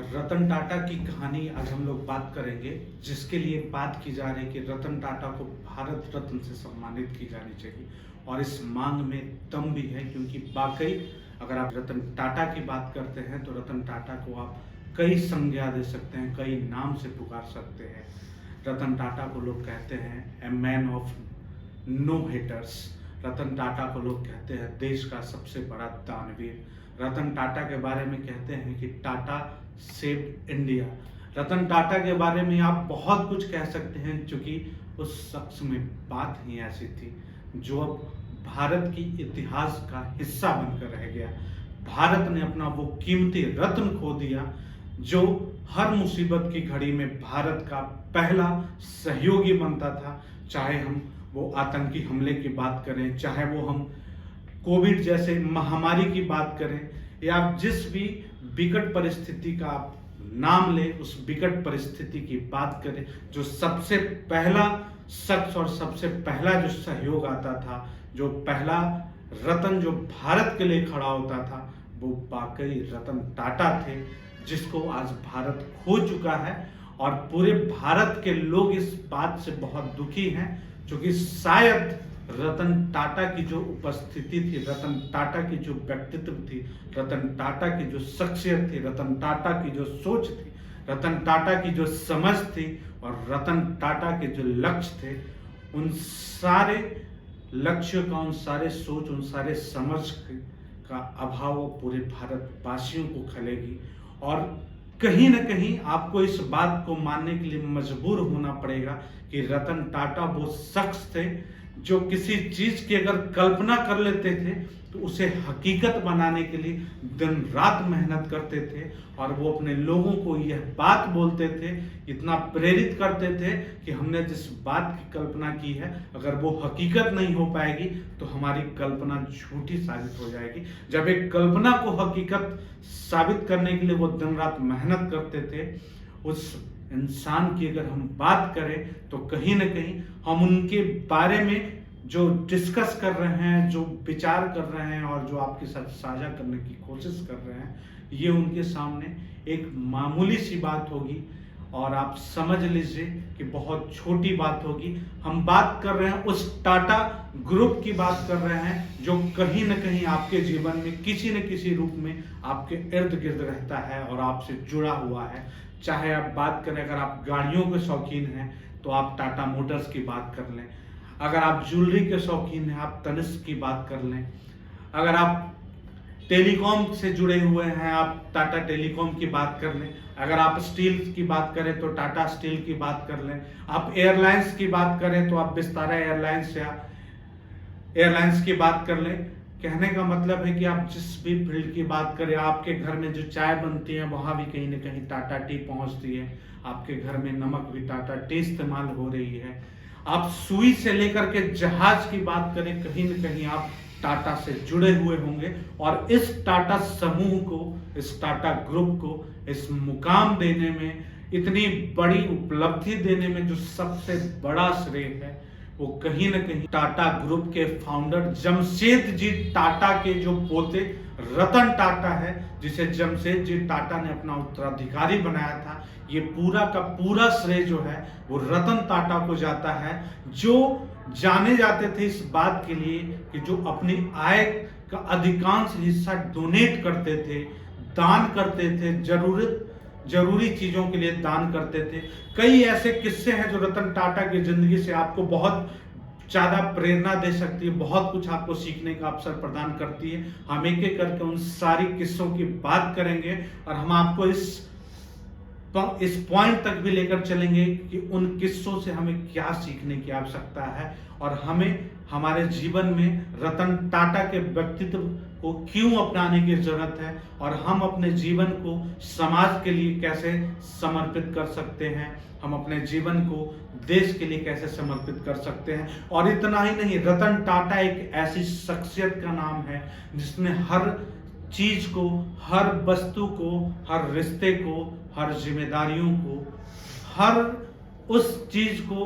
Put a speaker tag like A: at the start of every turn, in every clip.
A: रतन टाटा की कहानी आज हम लोग बात करेंगे, जिसके लिए बात की जा रही है कि रतन टाटा को भारत रत्न से सम्मानित की जानी चाहिए। और इस मांग में दम भी है, क्योंकि वाकई अगर आप रतन टाटा की बात करते हैं तो रतन टाटा को आप कई संज्ञा दे सकते हैं, कई नाम से पुकार सकते हैं। रतन टाटा को लोग कहते हैं a man of no haters. Ratan Tata को लोग कहते हैं देश का सबसे बड़ा दानवीर। रतन टाटा के बारे में कहते हैं कि टाटा सेव्ड इंडिया। रतन टाटा के बारे में आप बहुत कुछ कह सकते हैं, क्योंकि उस शख्स में बात ही ऐसी थी जो अब भारत की इतिहास का हिस्सा बनकर रह गया। भारत ने अपना वो कीमती रत्न खो दिया जो हर मुसीबत की घड़ी में भारत का पहला सहयोगी बनता था। चाहे हम वो आतंकी हमले की बात करें, चाहे वो हम कोविड जैसे महामारी की बात करें, या जिस भी विकट परिस्थिति का आप नाम ले, उस विकट परिस्थिति की बात करें, जो सबसे पहला शख्स और सबसे पहला जो सहयोग आता था, जो पहला रतन जो भारत के लिए खड़ा होता था, वो वाकई रतन टाटा थे, जिसको आज भारत खो चुका है। और पूरे भारत के लोग इस बात से बहुत दुखी हैं, क्योंकि शायद रतन टाटा की जो उपस्थिति थी, रतन टाटा की जो व्यक्तित्व थी, रतन टाटा की जो शख्सियत थी, रतन टाटा की जो सोच थी, रतन टाटा की जो समझ थी और रतन टाटा के जो लक्ष्य थे, उन सारे लक्ष्यों का, उन सारे सोच, उन सारे समझ का अभाव पूरे भारतवासियों को खलेगी। और कहीं ना कहीं आपको इस बात को मानने के लिए मजबूर होना पड़ेगा कि रतन टाटा वो शख्स थे जो किसी चीज की अगर कल्पना कर लेते थे तो उसे हकीकत बनाने के लिए दिन रात मेहनत करते थे। और वो अपने लोगों को यह बात बोलते थे, इतना प्रेरित करते थे कि हमने जिस बात की कल्पना की है, अगर वो हकीकत नहीं हो पाएगी तो हमारी कल्पना झूठी साबित हो जाएगी। जब एक कल्पना को हकीकत साबित करने के लिए वो दिन रात मेहनत करते थे, उस इंसान की अगर हम बात करें तो कहीं ना कहीं हम उनके बारे में जो डिस्कस कर रहे हैं, जो विचार कर रहे हैं और जो आपके साथ साझा करने की कोशिश कर रहे हैं, ये उनके सामने एक मामूली सी बात होगी। और आप समझ लीजिए कि बहुत छोटी बात होगी। हम बात कर रहे हैं उस टाटा ग्रुप की बात कर रहे हैं जो कहीं ना कहीं आपके जीवन में किसी न किसी रूप में आपके इर्द गिर्द रहता है और आपसे जुड़ा हुआ है। चाहे आप बात करें, अगर आप गाड़ियों के शौकीन हैं तो आप टाटा मोटर्स की बात कर लें, अगर आप ज्वेलरी के शौकीन हैं आप तनिष्क की बात कर लें, अगर आप टेलीकॉम से जुड़े हुए हैं आप टाटा टेलीकॉम की बात कर लें, अगर आप स्टील की बात करें तो टाटा स्टील की बात कर लें, आप एयरलाइंस की बात करें तो आप विस्तारा एयरलाइंस या एयरलाइंस की बात कर लें। कहने का मतलब है कि आप जिस भी फील्ड की बात करें, आपके घर में जो चाय बनती है वहां भी कहीं ना कहीं टाटा टी पहुंचती है, आपके घर में नमक भी टाटा टी इस्तेमाल हो रही है। आप सुई से लेकर के जहाज की बात करें, कहीं न कहीं आप टाटा से जुड़े हुए होंगे। और इस टाटा समूह को, इस टाटा ग्रुप को इस मुकाम देने में, इतनी बड़ी उपलब्धि देने में जो सबसे बड़ा श्रेय है वो कहीं ना कहीं टाटा ग्रुप के फाउंडर जमशेद जी टाटा के जो पोते रतन टाटा है, जिसे जमशेद जी टाटा ने अपना उत्तराधिकारी बनाया था। ये पूरा का पूरा श्रेय जो है वो रतन टाटा को जाता है, जो जाने जाते थे इस बात के लिए कि जो अपनी आय का अधिकांश हिस्सा डोनेट करते थे, दान करते थे, जरूरी चीजों के लिए दान करते थे। कई ऐसे किस्से हैं जो रतन टाटा की जिंदगी से आपको बहुत ज्यादा प्रेरणा दे सकती है, बहुत कुछ आपको सीखने का अवसर प्रदान करती है। हम एक एक करके उन सारी किस्सों की बात करेंगे और हम आपको इस पॉइंट तक भी लेकर चलेंगे कि उन किस्सों से हमें क्या सीखने की आवश्यकता है और हमें हमारे जीवन में रतन टाटा के व्यक्तित्व को क्यों अपनाने की जरूरत है और हम अपने जीवन को समाज के लिए कैसे समर्पित कर सकते हैं, हम अपने जीवन को देश के लिए कैसे समर्पित कर सकते हैं। और इतना ही नहीं, रतन टाटा एक ऐसी शख्सियत का नाम है जिसने हर चीज को, हर वस्तु को, हर रिश्ते को, हर जिम्मेदारियों को, हर उस चीज को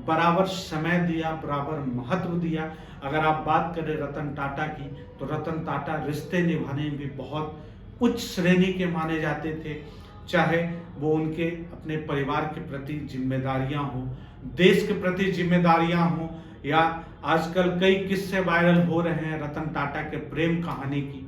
A: बराबर समय दिया, बराबर महत्व दिया। अगर आप बात करें रतन टाटा की तो रतन टाटा रिश्ते निभाने में भी बहुत उच्च श्रेणी के माने जाते थे। चाहे वो उनके अपने परिवार के प्रति जिम्मेदारियां हो, देश के प्रति जिम्मेदारियां हो, या आजकल कई किस्से वायरल हो रहे हैं रतन टाटा के प्रेम कहानी की।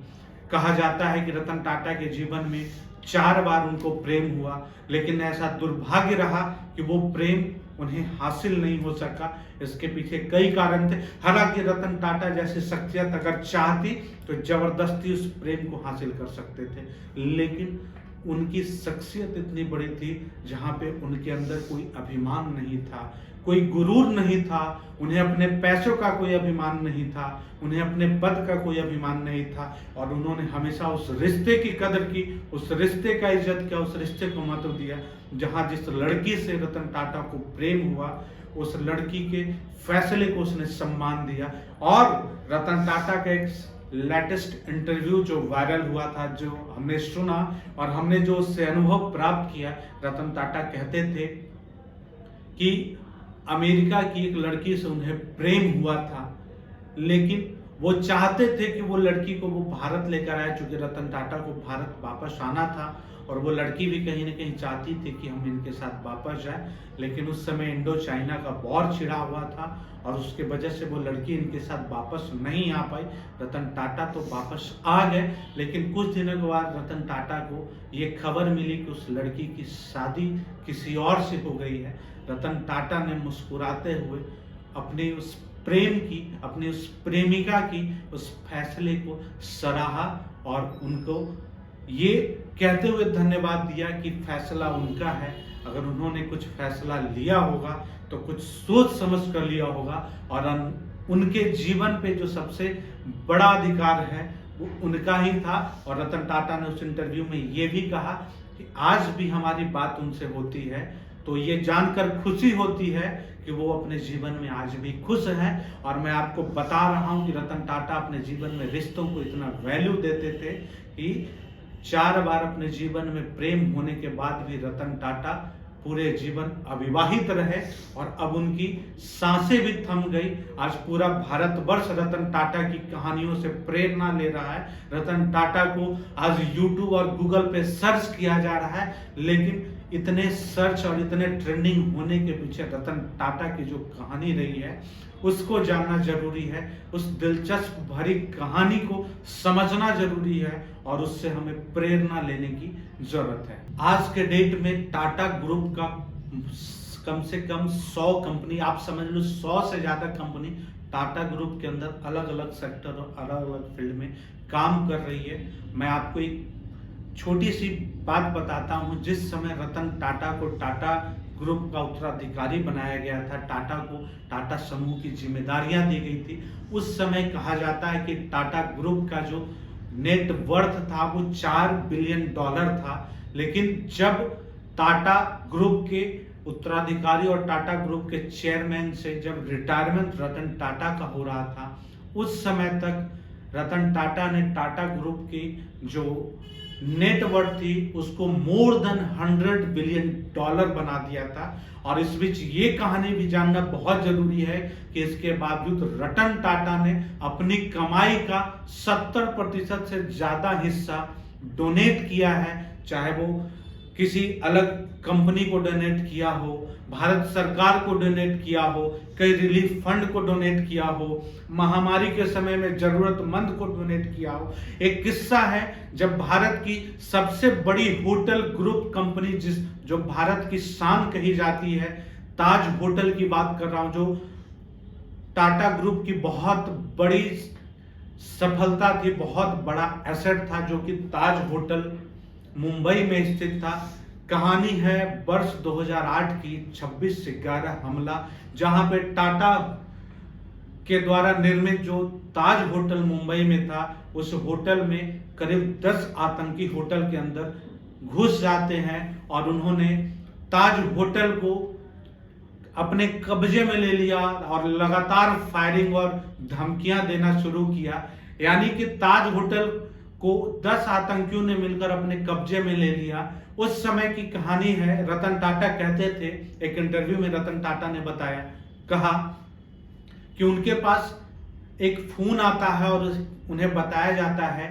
A: कहा जाता है कि रतन टाटा के जीवन में 4 बार उनको प्रेम हुआ, लेकिन ऐसा दुर्भाग्य रहा कि वो प्रेम उन्हें हासिल नहीं हो सका। इसके पीछे कई कारण थे। हालांकि रतन टाटा जैसी शख्सियत अगर चाहती तो जबरदस्ती उस प्रेम को हासिल कर सकते थे, लेकिन उनकी शख्सियत इतनी बड़ी थी जहां पे उनके अंदर कोई अभिमान नहीं था, कोई गुरूर नहीं था, उन्हें अपने पैसों का कोई अभिमान नहीं था, उन्हें अपने पद का कोई अभिमान नहीं था, और उन्होंने हमेशा उस रिश्ते की कदर की, उस रिश्ते का इज्जत किया, उस रिश्ते को महत्व दिया। जहां जिस लड़की से रतन टाटा को प्रेम हुआ, उस लड़की के फैसले को उसने सम्मान दिया। और रतन टाटा का एक लेटेस्ट इंटरव्यू जो वायरल हुआ था, जो हमने सुना और हमने जो उससे अनुभव प्राप्त किया, रतन टाटा कहते थे कि अमेरिका की एक लड़की से उन्हें प्रेम हुआ था, लेकिन वो चाहते थे कि वो लड़की को वो भारत लेकर आए, चूंकि रतन टाटा को भारत वापस आना था और वो लड़की भी कहीं ना कहीं चाहती थी कि हम इनके साथ वापस जाएं। लेकिन उस समय इंडो चाइना का वॉर छिड़ा हुआ था और उसके वजह से वो लड़की इनके साथ वापस नहीं आ पाई। रतन टाटा तो वापस आ गए, लेकिन कुछ दिनों के बाद रतन टाटा को ये खबर मिली कि उस लड़की की शादी किसी और से हो गई है। रतन टाटा ने मुस्कुराते हुए अपने उस प्रेम की, अपनी उस प्रेमिका की उस फैसले को सराहा और उनको ये कहते हुए धन्यवाद दिया कि फैसला उनका है। अगर उन्होंने कुछ फैसला लिया होगा तो कुछ सोच समझ कर लिया होगा, और उनके जीवन पे जो सबसे बड़ा अधिकार है वो उनका ही था। और रतन टाटा ने उस इंटरव्यू में ये भी कहा कि आज भी हमारी बात उनसे होती है तो ये जानकर खुशी होती है कि वो अपने जीवन में आज भी खुश हैं। और मैं आपको बता रहा हूं कि रतन टाटा अपने जीवन में रिश्तों को इतना वैल्यू देते थे कि 4 बार अपने जीवन में प्रेम होने के बाद भी रतन टाटा पूरे जीवन अविवाहित रहे, और अब उनकी सांसें भी थम गई। आज पूरा भारतवर्ष रतन टाटा की कहानियों से प्रेरणा ले रहा है। रतन टाटा को आज यूट्यूब और गूगल पे सर्च किया जा रहा है, लेकिन इतने सर्च और इतने ट्रेंडिंग होने के पीछे रतन टाटा की जो कहानी रही है उसको जानना जरूरी है। उस दिलचस्प भरी कहानी को समझना जरूरी है और उससे हमें प्रेरणा लेने की जरूरत है। आज के डेट में टाटा ग्रुप का कम से कम 100 कंपनी, आप समझ लो 100 से ज्यादा कंपनी टाटा ग्रुप के अंदर अलग अलग सेक्टर और अलग अलग फील्ड में काम कर रही है। मैं आपको एक छोटी सी बात बताता हूं। जिस समय रतन टाटा को टाटा ग्रुप का उत्तराधिकारी बनाया गया था, टाटा को टाटा समूह की जिम्मेदारियां दी गई थी, उस समय कहा जाता है कि टाटा ग्रुप का जो नेट वर्थ था वो $4 बिलियन था। लेकिन जब टाटा ग्रुप के उत्तराधिकारी और टाटा ग्रुप के चेयरमैन से जब रिटायरमेंट रतन टाटा का हो रहा था, उस समय तक रतन टाटा ने टाटा ग्रुप की जो नेटवर्थ थी उसको मोर देन $100 बिलियन बना दिया था। और इस बीच ये कहानी भी जानना बहुत जरूरी है कि इसके बावजूद रतन टाटा ने अपनी कमाई का 70% से ज्यादा हिस्सा डोनेट किया है, चाहे वो किसी अलग कंपनी को डोनेट किया हो, भारत सरकार को डोनेट किया हो, कई रिलीफ फंड को डोनेट किया हो, महामारी के समय में जरूरतमंद को डोनेट किया हो। एक किस्सा है जब भारत की सबसे बड़ी होटल ग्रुप कंपनी जो भारत की शान कही जाती है, ताज होटल की बात कर रहा हूं, जो टाटा ग्रुप की बहुत बड़ी सफलता थी, बहुत बड़ा एसेट था, जो कि ताज होटल मुंबई में स्थित था। कहानी है वर्ष 2008 की 26/11 हमला, जहां पे टाटा के द्वारा निर्मित जो ताज होटल मुंबई में था, उस होटल में करीब 10 आतंकी होटल के अंदर घुस जाते हैं और उन्होंने ताज होटल को अपने कब्जे में ले लिया और लगातार फायरिंग और धमकियां देना शुरू किया। यानी कि ताज होटल को 10 आतंकियों ने मिलकर अपने कब्जे में ले लिया। उस समय की कहानी है। रतन टाटा कहते थे, एक इंटरव्यू में रतन टाटा ने बताया, कहा कि उनके पास एक फोन आता है और उन्हें बताया जाता है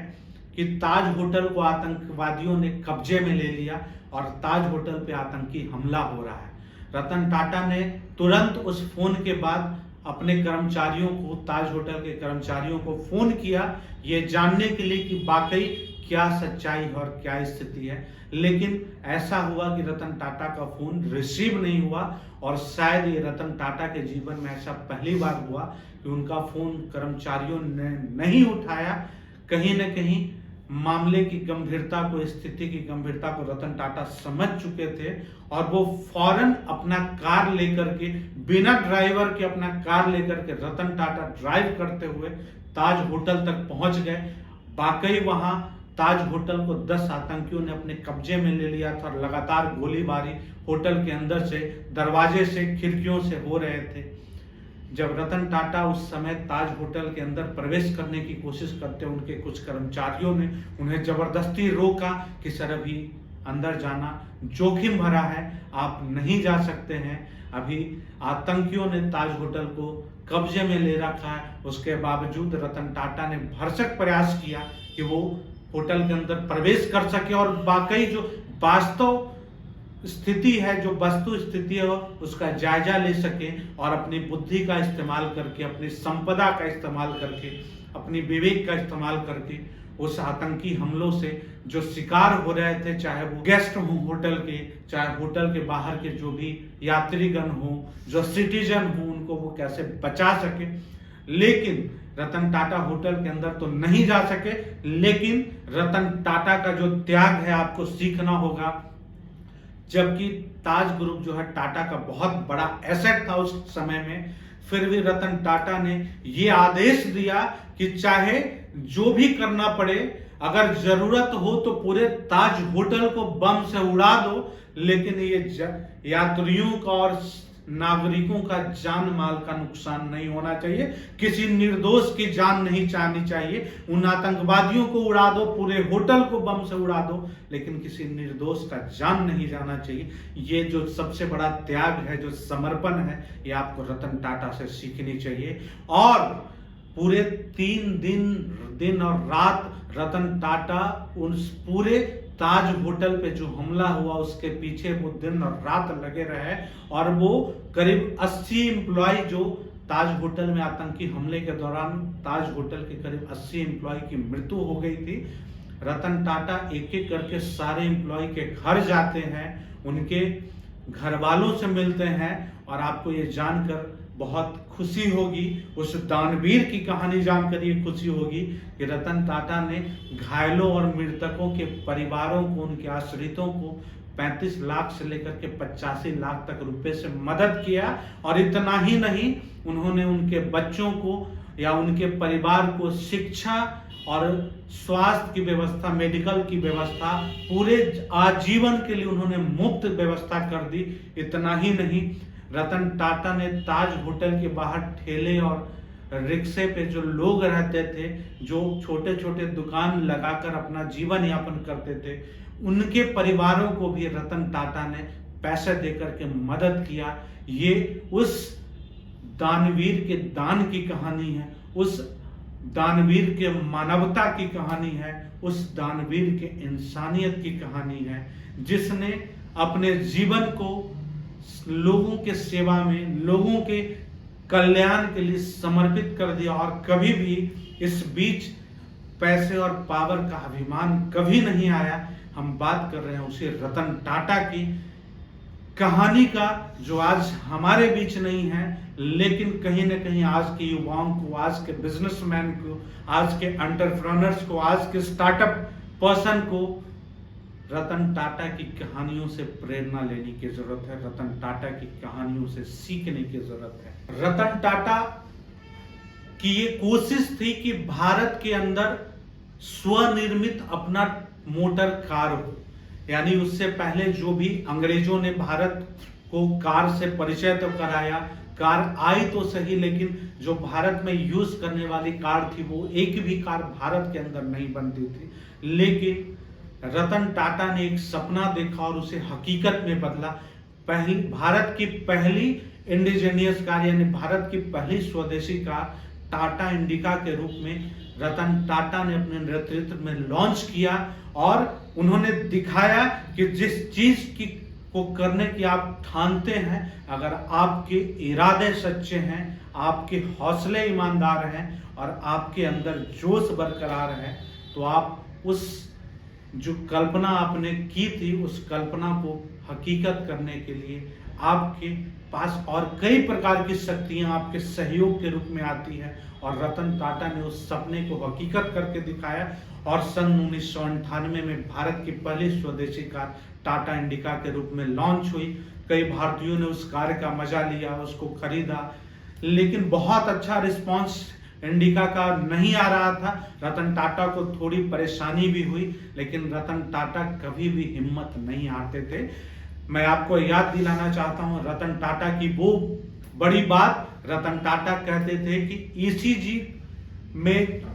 A: कि ताज होटल को आतंकवादियों ने कब्जे में ले लिया और ताज होटल पे आतंकी हमला हो रहा है। रतन टाटा ने तुरंत उस फोन के बाद अपने कर्मचारियों को, ताज होटल के कर्मचारियों को फोन किया ये जानने के लिए कि वाकई क्या सच्चाई है और क्या स्थिति है। लेकिन ऐसा हुआ कि रतन टाटा का फोन रिसीव नहीं हुआ और शायद ये रतन टाटा के जीवन में ऐसा पहली बार हुआ कि उनका फोन कर्मचारियों ने नहीं उठाया। कहीं न कहीं मामले की गंभीरता को, स्थिति की गंभीरता को रतन टाटा समझ चुके थे और वो फौरन अपना कार लेकर के, बिना ड्राइवर के अपना कार लेकर के रतन टाटा ड्राइव करते हुए ताज होटल तक पहुंच गए। वाकई वहां ताज होटल को 10 आतंकियों ने अपने कब्जे में ले लिया था और लगातार गोलीबारी होटल के अंदर से, दरवाजे से, खिड़कियों से हो रहे थे। जब रतन टाटा उस समय ताज होटल के अंदर प्रवेश करने की कोशिश करते, उनके कुछ कर्मचारियों ने उन्हें जबरदस्ती रोका कि सर अभी अंदर जाना जोखिम भरा है, आप नहीं जा सकते हैं। अभी आतंकियों ने ताज होटल को कब्जे में ले रखा है। उसके बावजूद रतन टाटा ने भरसक प्रयास किया कि वो होटल के अंदर प्रवेश कर सके और वाकई जो वास्तव स्थिति है, जो वस्तु स्थिति है, उसका जायजा ले सके और अपनी बुद्धि का इस्तेमाल करके, अपनी संपदा का इस्तेमाल करके, अपनी विवेक का इस्तेमाल करके उस आतंकी हमलों से जो शिकार हो रहे थे, चाहे वो गेस्ट हो होटल के, चाहे होटल के बाहर के जो भी यात्रीगण हो, जो सिटीजन हो, उनको वो कैसे बचा सके। लेकिन रतन टाटा होटल के अंदर तो नहीं जा सके, लेकिन रतन टाटा का जो त्याग है आपको सीखना होगा। जबकि ताज ग्रुप जो है टाटा का बहुत बड़ा एसेट था उस समय में, फिर भी रतन टाटा ने ये आदेश दिया कि चाहे जो भी करना पड़े, अगर जरूरत हो तो पूरे ताज होटल को बम से उड़ा दो, लेकिन ये यात्रियों का और नागरिकों का जान माल का नुकसान नहीं होना चाहिए, किसी निर्दोष की जान नहीं जानी चाहिए। उन आतंकवादियों को उड़ा दो, पूरे होटल को बम से उड़ा दो, लेकिन किसी निर्दोष का जान नहीं जाना चाहिए। ये जो सबसे बड़ा त्याग है, जो समर्पण है, ये आपको रतन टाटा से सीखनी चाहिए। और पूरे 3 दिन और रात रतन टाटा उस पूरे ताज होटल पे जो हमला हुआ उसके पीछे वो दिन और रात लगे रहे और वो करीब 80 एम्प्लॉय, जो ताज होटल में आतंकी हमले के दौरान ताज होटल के करीब 80 एम्प्लॉय की मृत्यु हो गई थी। रतन टाटा एक एक करके सारे एम्प्लॉय के घर जाते हैं, उनके घर वालों से मिलते हैं और आपको ये जानकर बहुत खुशी होगी, उस दानवीर की कहानी जानकर ये खुशी होगी कि रतन टाटा ने घायलों और मृतकों के परिवारों को, उनके आश्रितों को 35 लाख से लेकर के 85 लाख तक रुपए से मदद किया। और इतना ही नहीं, उन्होंने उनके बच्चों को या उनके परिवार को शिक्षा और स्वास्थ्य की व्यवस्था, मेडिकल की व्यवस्था, पूरे आजीवन के लिए उन्होंने मुफ्त व्यवस्था कर दी। इतना ही नहीं, रतन टाटा ने ताज होटल के बाहर ठेले और रिक्शे पे जो लोग रहते थे, जो छोटे छोटे दुकान लगाकर अपना जीवन यापन करते थे, उनके परिवारों को भी रतन टाटा ने पैसे देकर के मदद किया। ये उस दानवीर के दान की कहानी है, उस दानवीर के मानवता की कहानी है, उस दानवीर के इंसानियत की कहानी है, जिसने अपने जीवन को लोगों के सेवा में, लोगों के कल्याण के लिए समर्पित कर दिया और कभी भी इस बीच पैसे और पावर का अभिमान कभी नहीं आया। हम बात कर रहे हैं उसी रतन टाटा की कहानी का, जो आज हमारे बीच नहीं है, लेकिन कहीं ना कहीं आज के युवाओं को, आज के बिजनेसमैन को, आज के एंटरप्रेन्योर्स को, आज के स्टार्टअप पर्सन को रतन टाटा की कहानियों से प्रेरणा लेने की जरूरत है, रतन टाटा की कहानियों से सीखने की जरूरत है। रतन टाटा की ये कोशिश थी कि भारत के अंदर स्वनिर्मित अपना मोटर कार हो, यानी उससे पहले जो भी अंग्रेजों ने भारत को कार से परिचय तो कराया, कार आई तो सही, लेकिन जो भारत में यूज करने वाली कार थी वो एक भी कार भारत के अंदर नहीं बनती थी। लेकिन रतन टाटा ने एक सपना देखा और उसे हकीकत में बदला। भारत की पहली इंडिजीनियस कार, यानी भारत की पहली स्वदेशी कार टाटा इंडिका के रूप में रतन टाटा ने अपने नेतृत्व में लॉन्च किया और उन्होंने दिखाया कि जिस चीज की को करने की आप ठानते हैं, अगर आपके इरादे सच्चे हैं, आपके हौसले ईमानदार हैं और आपके अंदर जोश बरकरार है, तो आप उस जो कल्पना आपने की थी उस कल्पना को हकीकत करने के लिए आपके पास और कई प्रकार की शक्तियां आपके सहयोग के रूप में आती है। और रतन टाटा ने उस सपने को हकीकत करके दिखाया और सन 1998 में भारत की पहली स्वदेशी कार टाटा इंडिका के रूप में लॉन्च हुई। कई भारतीयों ने उस कार का मजा लिया, उसको खरीदा, लेकिन बहुत अच्छा रिस्पांस इंडिका का नहीं आ रहा था। रतन टाटा को थोड़ी परेशानी भी हुई, लेकिन रतन टाटा कभी भी हिम्मत नहीं हारते थे। मैं आपको याद दिलाना चाहता हूं रतन टाटा की वो बड़ी बात। रतन टाटा कहते थे कि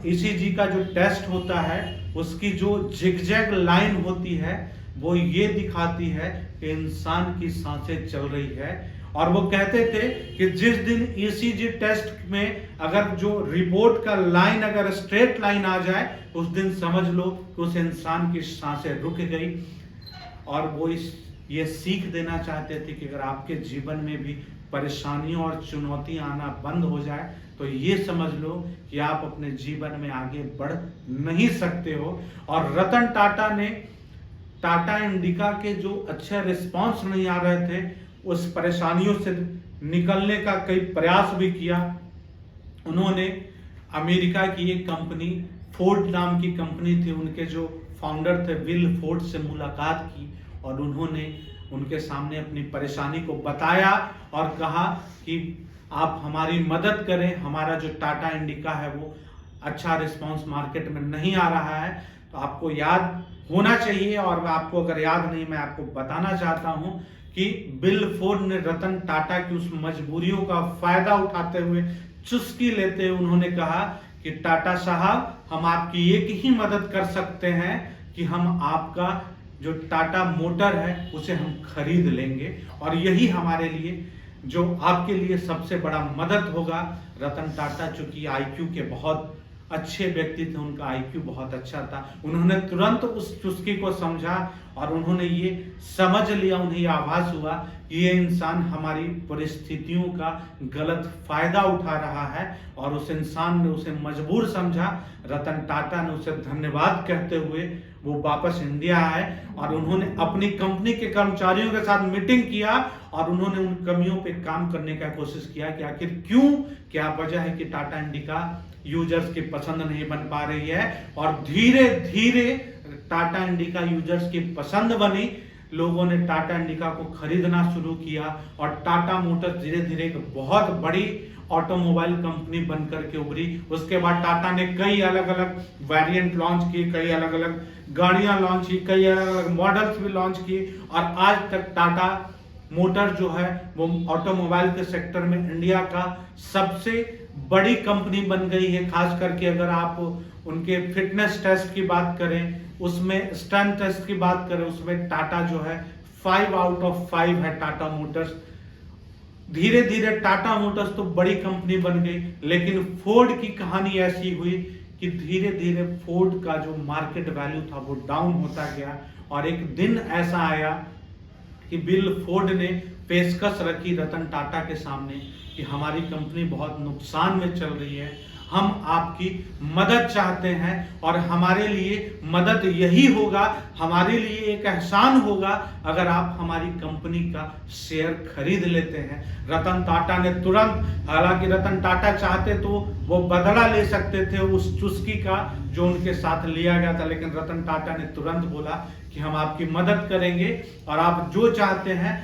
A: ईसीजी का जो टेस्ट होता है उसकी जो जिगजैग लाइन होती है वो ये दिखाती है कि इंसान की सांसें चल रही है। और वो कहते थे कि जिस दिन ईसीजी टेस्ट में अगर जो रिपोर्ट का लाइन अगर स्ट्रेट लाइन आ जाए उस दिन समझ लो कि उस इंसान की सांसें रुक गई। और वो ये सीख देना चाहते थे कि अगर आपके जीवन में भी परेशानियों और चुनौतियां आना बंद हो जाए तो ये समझ लो कि आप अपने जीवन में आगे बढ़ नहीं सकते हो। और रतन टाटा ने टाटा इंडिका के जो अच्छे रिस्पांस नहीं आ रहे थे उस परेशानियों से निकलने का कई प्रयास भी किया। उन्होंने अमेरिका की एक कंपनी फोर्ड नाम की कंपनी थी, उनके जो फाउंडर थे विल फोर्ड से मुलाकात की और उन्होंने उनके सामने अपनी परेशानी को बताया और कहा कि आप हमारी मदद करें, हमारा जो टाटा इंडिका है वो अच्छा रिस्पांस मार्केट में नहीं आ रहा है। तो आपको याद होना चाहिए, और आपको अगर याद नहीं मैं आपको बताना चाहता हूं कि बिल फोर्ड ने रतन टाटा की उस मजबूरियों का फायदा उठाते हुए, चुस्की लेते हुए उन्होंने कहा कि टाटा साहब हम आपकी एक ही मदद कर सकते हैं कि हम आपका जो टाटा मोटर है उसे हम खरीद लेंगे और यही हमारे लिए जो आपके लिए सबसे बड़ा मदद होगा। रतन टाटा चूंकि आईक्यू के बहुत अच्छे व्यक्ति थे, उनका आईक्यू बहुत अच्छा था, उन्होंने तुरंत उस चुस्की को समझा और उन्होंने ये समझ लिया, उन्हें आभास हुआ कि ये इंसान हमारी परिस्थितियों का गलत फायदा उठा रहा है और उस इंसान ने उसे मजबूर समझा। रतन टाटा ने उसे धन्यवाद कहते हुए वो वापस इंडिया आए और उन्होंने अपनी कंपनी के कर्मचारियों के साथ मीटिंग किया और उन्होंने उन कमियों पे काम करने का कोशिश किया कि आखिर क्यों, क्या वजह है कि टाटा इंडिका यूजर्स की पसंद नहीं बन पा रही है। और धीरे धीरे टाटा इंडिका यूजर्स की पसंद बनी, लोगों ने टाटा इंडिका को खरीदना शुरू किया और टाटा मोटर्स धीरे धीरे एक बहुत बड़ी ऑटोमोबाइल कंपनी बनकर के उभरी। उसके बाद टाटा ने कई अलग अलग वेरिएंट लॉन्च किए, कई अलग अलग गाड़ियां लॉन्च की, कई अलग अलग मॉडल्स भी लॉन्च किए और आज तक टाटा मोटर जो है वो ऑटोमोबाइल के सेक्टर में इंडिया का सबसे बड़ी कंपनी बन गई है। खास करके अगर आप उनके फिटनेस टेस्ट की बात करें, उसमें स्ट्रेंथ टेस्ट की बात करें, उसमें टाटा जो है 5 आउट ऑफ 5 है टाटा मोटर्स। धीरे धीरे टाटा मोटर्स तो बड़ी कंपनी बन गई, लेकिन फोर्ड की कहानी ऐसी हुई कि धीरे धीरे फोर्ड का जो मार्केट वैल्यू था वो डाउन होता गया और एक दिन ऐसा आया कि बिल फोर्ड ने पेशकश रखी रतन टाटा के सामने कि हमारी कंपनी बहुत नुकसान में चल रही है, हम आपकी मदद चाहते हैं और हमारे लिए मदद यही होगा, हमारे लिए एक एहसान होगा अगर आप हमारी कंपनी का शेयर खरीद लेते हैं। रतन टाटा ने तुरंत, हालांकि रतन टाटा चाहते तो वो बदला ले सकते थे उस चुस्की का जो उनके साथ लिया गया था, लेकिन रतन टाटा ने तुरंत बोला कि हम आपकी मदद करेंगे और आप जो चाहते हैं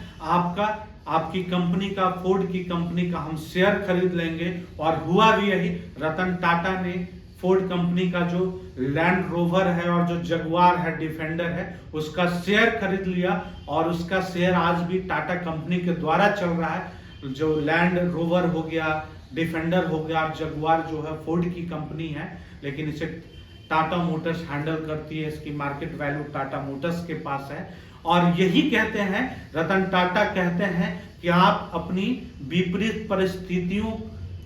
A: आपकी कंपनी का, फोर्ड की कंपनी का हम शेयर खरीद लेंगे। और हुआ भी यही, रतन टाटा ने फोर्ड कंपनी का जो लैंड रोवर है और जो जगुआर है, डिफेंडर है, उसका शेयर खरीद लिया और उसका शेयर आज भी टाटा कंपनी के द्वारा चल रहा है। जो लैंड रोवर हो गया, डिफेंडर हो गया और जगुआर जो है फोर्ड की कंपनी है, लेकिन इसे टाटा मोटर्स हैंडल करती है, इसकी मार्केट वैल्यू टाटा मोटर्स के पास है। और यही कहते हैं, रतन टाटा कहते हैं कि आप अपनी विपरीत परिस्थितियों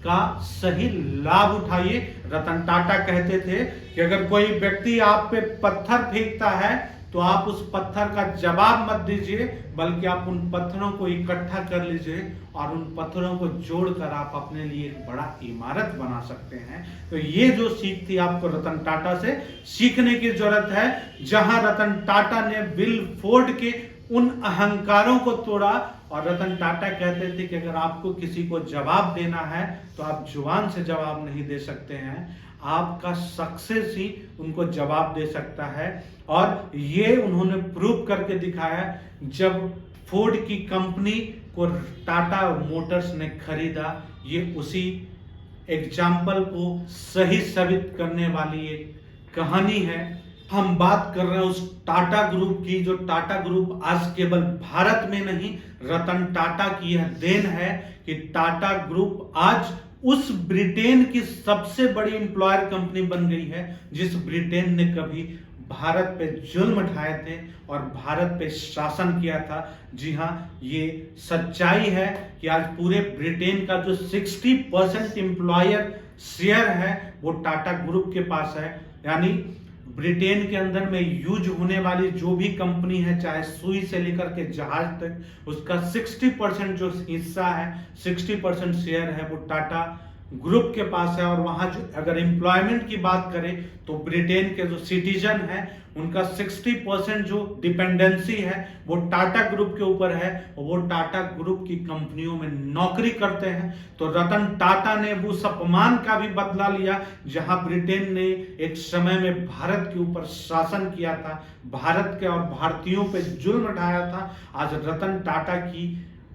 A: का सही लाभ उठाइए। रतन टाटा कहते थे कि अगर कोई व्यक्ति आप पे पत्थर फेंकता है तो आप उस पत्थर का जवाब मत दीजिए, बल्कि आप उन पत्थरों को इकट्ठा कर लीजिए और उन पत्थरों को जोड़कर आप अपने लिए एक बड़ा इमारत बना सकते हैं। तो ये जो सीख थी आपको रतन टाटा से सीखने की जरूरत है। जहां रतन टाटा ने विल फोर्ड के उन अहंकारों को तोड़ा, और रतन टाटा कहते थे कि अगर आपको किसी को जवाब देना है तो आप जुबान से जवाब नहीं दे सकते हैं, आपका सक्सेस ही उनको जवाब दे सकता है। और ये उन्होंने प्रूव करके दिखाया जब फोर्ड की कंपनी को टाटा मोटर्स ने खरीदा। ये उसी एग्जाम्पल को सही साबित करने वाली एक कहानी है। हम बात कर रहे हैं उस टाटा ग्रुप की, जो टाटा ग्रुप आज केवल भारत में नहीं, रतन टाटा की यह देन है कि टाटा ग्रुप आज उस ब्रिटेन की सबसे बड़ी एम्प्लॉयर कंपनी बन गई है जिस ब्रिटेन ने कभी भारत पे जुल्म ढाए थे और भारत पे शासन किया था। जी हाँ, ये सच्चाई है कि आज पूरे ब्रिटेन का जो 60% एम्प्लॉयर शेयर है वो टाटा ग्रुप के पास है। यानी ब्रिटेन के अंदर में यूज होने वाली जो भी कंपनी है, चाहे सुई से लेकर के जहाज तक, उसका 60% जो हिस्सा है, 60% शेयर है वो टाटा ग्रुप के पास है। और वहां जो अगर एम्प्लॉयमेंट की बात करें तो ब्रिटेन के जो सिटीजन है उनका 60% जो डिपेंडेंसी है वो टाटा ग्रुप के ऊपर है, और वो टाटा ग्रुप की कंपनियों में नौकरी करते हैं। तो रतन टाटा ने उस अपमान का भी बदला लिया जहां ब्रिटेन ने एक समय में भारत के ऊपर शासन किया था, भारत के और भारतीयों पे जुल्म ढाया था। आज रतन टाटा की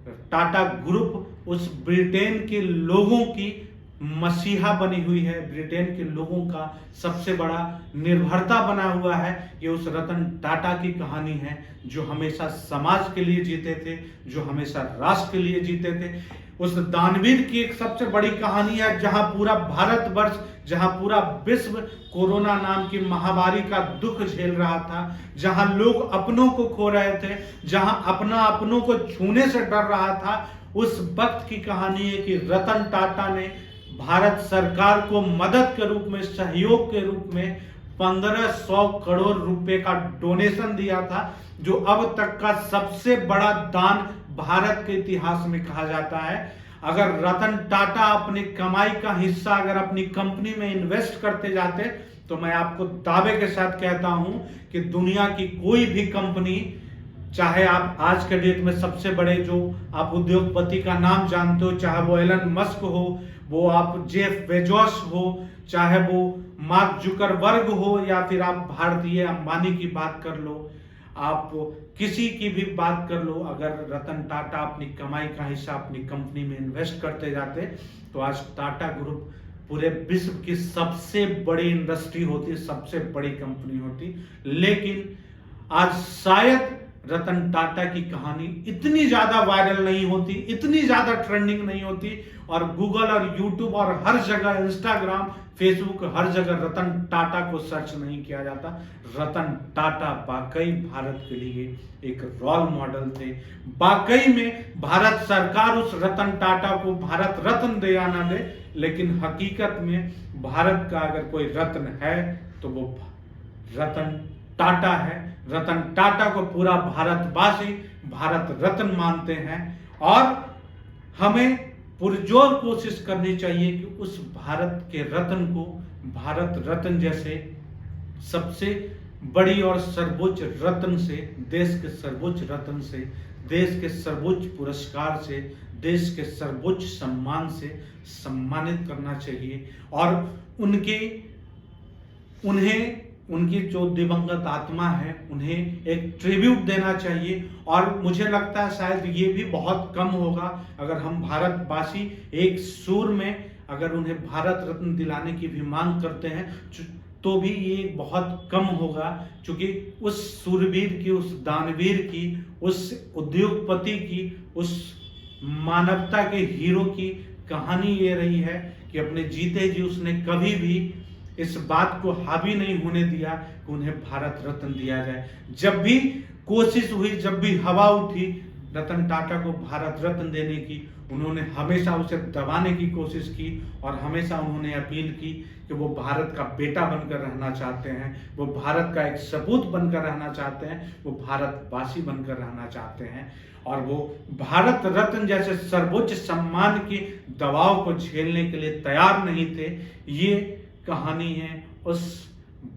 A: टाटा ग्रुप उस ब्रिटेन के लोगों की मसीहा बनी हुई है, ब्रिटेन के लोगों का सबसे बड़ा निर्भरता बना हुआ है। ये उस रतन टाटा की कहानी है जो हमेशा समाज के लिए जीते थे, जो हमेशा राष्ट्र के लिए जीते थे। उस दानवीर की एक सबसे बड़ी कहानी है जहां पूरा भारतवर्ष, जहां पूरा विश्व कोरोना नाम की महामारी का दुख झेल रहा था, जहां लोग अपनों को खो रहे थे, जहां अपना अपनों को छूने से डर रहा था। उस वक्त की कहानी है कि रतन टाटा ने भारत सरकार को मदद के रूप में, सहयोग के रूप में 1500 करोड़ रुपए का डोनेशन दिया था, जो अब तक का सबसे बड़ा दान भारत के इतिहास में कहा जाता है। अगर रतन टाटा अपनी कमाई का हिस्सा अगर अपनी कंपनी में इन्वेस्ट करते जाते तो मैं आपको दावे के साथ कहता हूं कि दुनिया की कोई भी कंपनी, चाहे आप आज के डेट में सबसे बड़े जो आप उद्योगपति का नाम जानते हो, चाहे वो एलन मस्क हो, वो आप जेफ बेजोस हो, चाहे वो मार्क जुकरबर्ग हो, या फिर आप भारतीय अंबानी की बात कर लो, आप किसी की भी बात कर लो, अगर रतन टाटा अपनी कमाई का हिस्सा अपनी कंपनी में इन्वेस्ट करते जाते तो आज टाटा ग्रुप पूरे विश्व की सबसे बड़ी इंडस्ट्री होती, सबसे बड़ी कंपनी होती। लेकिन आज शायद रतन टाटा की कहानी इतनी ज्यादा वायरल नहीं होती, इतनी ज्यादा ट्रेंडिंग नहीं होती, और गूगल और यूट्यूब और हर जगह, इंस्टाग्राम, फेसबुक, हर जगह रतन टाटा को सर्च नहीं किया जाता। रतन टाटा वाकई भारत के लिए एक रोल मॉडल थे। वाकई में भारत सरकार उस रतन टाटा को भारत रत्न दे या ना दे, लेकिन हकीकत में भारत का अगर कोई रत्न है तो वो रतन टाटा है। रतन टाटा को पूरा भारतवासी भारत रत्न मानते हैं, और हमें पुरजोर कोशिश करनी चाहिए कि उस भारत के रत्न को भारत रत्न जैसे सबसे बड़ी और सर्वोच्च रत्न से, देश के सर्वोच्च रत्न से, देश के सर्वोच्च पुरस्कार से, देश के सर्वोच्च सम्मान से सम्मानित करना चाहिए। और उनकी जो दिवंगत आत्मा है उन्हें एक ट्रिब्यूट देना चाहिए। और मुझे लगता है शायद ये भी बहुत कम होगा अगर हम भारतवासी एक सुर में अगर उन्हें भारत रत्न दिलाने की भी मांग करते हैं तो भी ये बहुत कम होगा, क्योंकि उस सूरवीर की, उस दानवीर की, उस उद्योगपति की, उस मानवता के हीरो की कहानी ये रही है कि अपने जीते जी उसने कभी भी इस बात को हावी नहीं होने दिया कि उन्हें भारत रत्न दिया जाए। जब भी कोशिश हुई, जब भी हवा उठी, रतन टाटा को भारत रत्न देने की, उन्होंने हमेशा उसे दबाने की कोशिश की और हमेशा उन्होंने अपील की कि वो भारत का बेटा बनकर रहना चाहते हैं, वो भारत का एक सपूत बनकर रहना चाहते हैं, वो भारतवासी बनकर रहना चाहते हैं और वो भारत रत्न जैसे सर्वोच्च सम्मान के दबाव को झेलने के लिए तैयार नहीं थे। ये कहानी है उस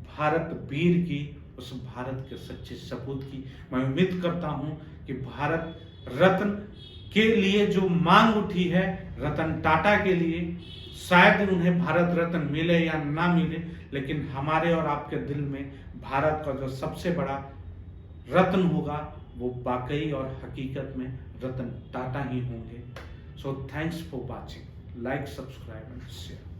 A: भारत वीर की, उस भारत के सच्चे सपूत की। मैं उम्मीद करता हूं कि भारत रत्न के लिए जो मांग उठी है रतन टाटा के लिए, शायद उन्हें भारत रत्न मिले या ना मिले, लेकिन हमारे और आपके दिल में भारत का जो सबसे बड़ा रत्न होगा वो वाकई और हकीकत में रतन टाटा ही होंगे। So thanks for watching, like, subscribe and share.